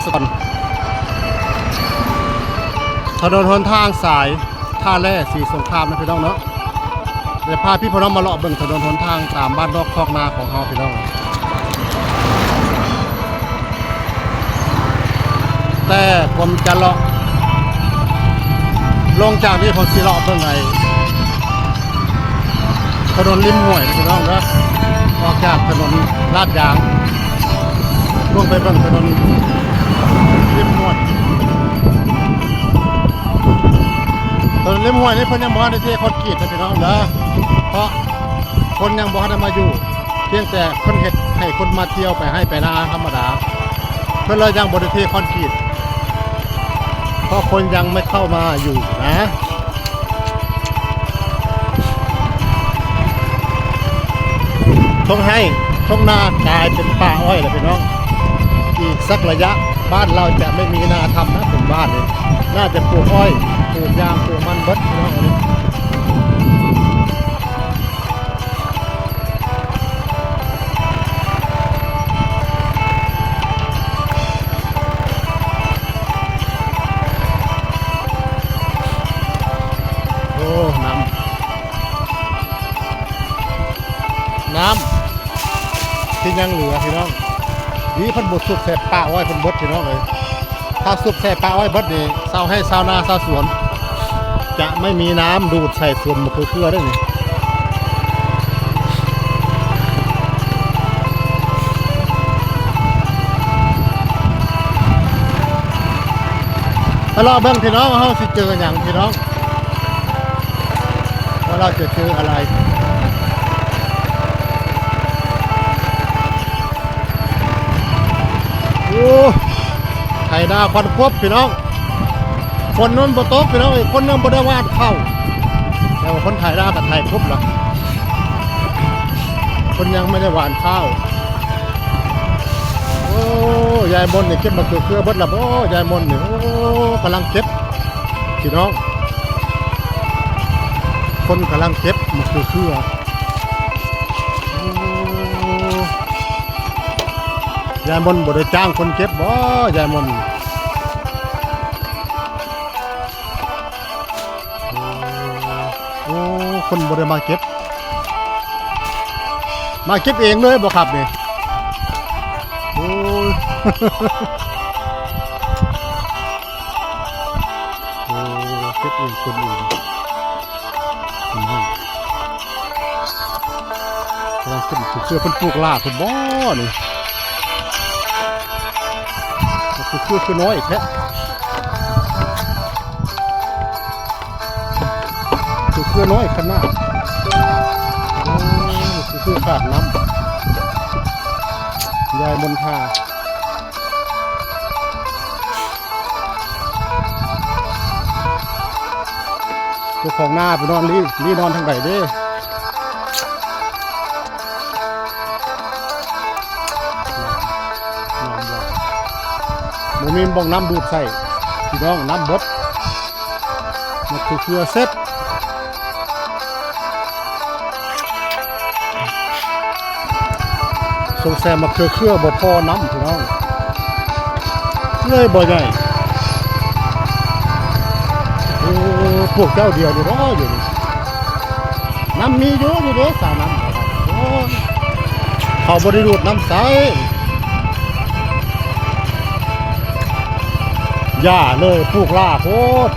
ส่วนถนนหนทางสายท่าแร่สีสงครามนะพี่น้องเนาะเดี๋ยวพาพี่พี่น้องมาเลาะเบิ่งถนนหนทางตามบ้านนอกคอกนาของเราพี่น้องแต่ผมจะเลาะลงจากนี้ผมสิเลาะเบิ่งไงถนนริมห้วยพี่น้องนะออกจากถนนลาดยางลงไปเบิ่งถนนริมห้วยถนนริมห้วยนี่เพิ่นยังบ่ได้เทคอนกรีตนะพี่น้องนะเพราะคนยังบ่ได้มาอยู่เพียงแต่เพิ่นเฮ็ดให้คนมาเที่ยวไปให้ไปนาธรรมดาเพิ่นเลยยังบ่ได้เทคอนกรีตเพราะคนยังไม่เข้ามาอยู่นะต้องให้ท้องนากลายเป็นป่าอ้อยเลยพี่น้องอีกสักระยะบ้านเราจะไม่มีนาทำนะผมบ้านเลยน่าจะปลูกอ้อยปลูกยางปลูกมันเบิดพี่น้องอันนี้โอ้น้ำที่ยังเหลือพี่น้องนี่พันบดสุดแสบป่าอ้อยพันบดพี่น้องเลยถ้าสุดแสบป่าอ้อยบดนี่เศร้าให้เศร้านาเศร้าสวนจะไม่มีน้ำดูดใส่สวนมะเขือเขือได้ไงถ้ารอเบิ้งพี่น้องเขาสิเจออย่างพี่น้องว่าเราจะเจออะไรโอ้ไถนาควันควบพี่น้องคนนั้นบ่ตกพี่น้องอีกคนนึงบ่ได้วาดเข้าแต่ว่าคนไถนากับไถครบล่ะคนยังไม่ได้หวานข้าวโอ้ยายมนนี่เก็บมาเครือเบิดละโอ้ยายมนนี่โอ้กำลังเก็บพี่น้องคนกำลังเก็บมาเครือยายมนบ่ได้จ้างคนเก็บบ่ยายมนโอ้คนบ่ได้มาเก็บเองเลยบ่ครับนี่โอ้ยโอ้เก็บเองคนเองกำลังขึ้นเสื้อเพิ่นปลูกลาเพิ่นบ่นี่คือน้อยแท้คือน้อยขนาดคือขาดน้ำยายมนทาเจ้าของหน้าไปนอนรีนอนทางไหนเด้โมมีบ้องน้ำดูดใส่พี่น้องน้ำบดมันคือเครือเซ็ตสงแซมมาเครือบ่พอน้ำพี่น้องเลยบ่ใหญ่โอ้พวกเจ้าเดียวนี่รออยู่นี่น้ำมีอยู่นี่เด้สาน้ำโอ้เขาบริดูดน้ำใสย่าเลยปลูกลาโพด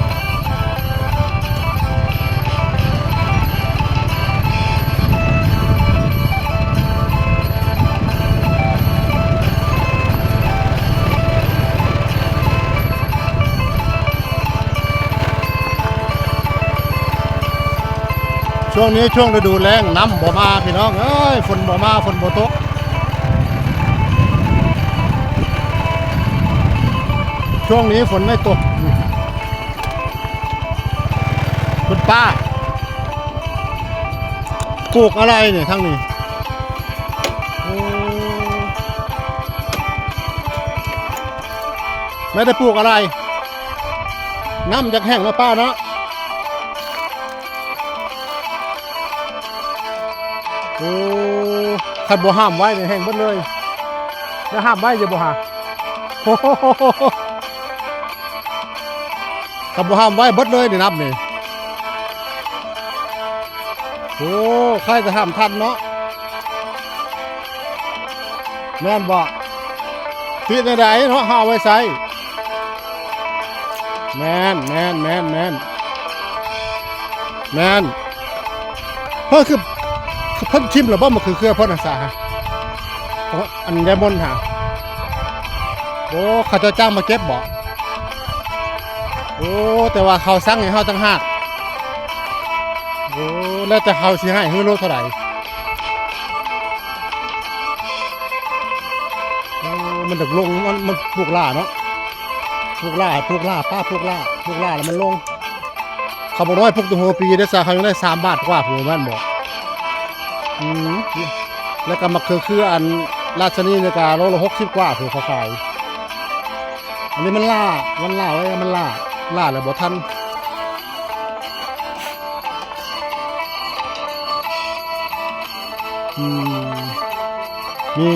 ช่วงนี้ช่วงฤดูแล้งน้ำบ่มาพี่น้องเอ้ยฝนบ่มาฝนบ่ตกช่วงนี้ฝนไม่ตกคุณป้าปลูกอะไรเนี่ยทั้งนี้ไม่ได้ปลูกอะไรน้ำจากแห้งแล้วป้าเนาะโอ้ขัดบ่ห้ามไว้เนี่ยแห้งหมดเลยแล้วห้ามไว้จะบ่หา โอ้โหคำบ่ห้ามไว้เบิดเลยนี่นับนี่โอ้ใครจะห้ามทันเนาะแม่นบ่ที่ใดๆเนาะห้าไว้ใส่แม่นเพิ่นคือเพิ่นชิมหรือบ่มันคือเครือพ่นอาสาฮะอันไดมอนด์ฮะโอ้เขาเจะจ้างมาเก็บบ่โอ้แต่ว่าเขาสั่งให้เฮาตั้งหากโอ้แล้วแต่เขาสิให้ฮื้อโลเท่าไหร่โอ้มันดึกลงมันปลูกล่าเนาะปลูกล่าป้าปลูกล่าแล้วมันลงเขาบอกน้อยพวกตัวหัวปีได้ซะเขายังได้3 บาทกว่าผมว่าบอกแล้วก็มาคืออันราชนีในกาโลละ60 กว่าผมเขาขายอันนี้มันล่าไว้มันล่าแล้วบ่ทันมี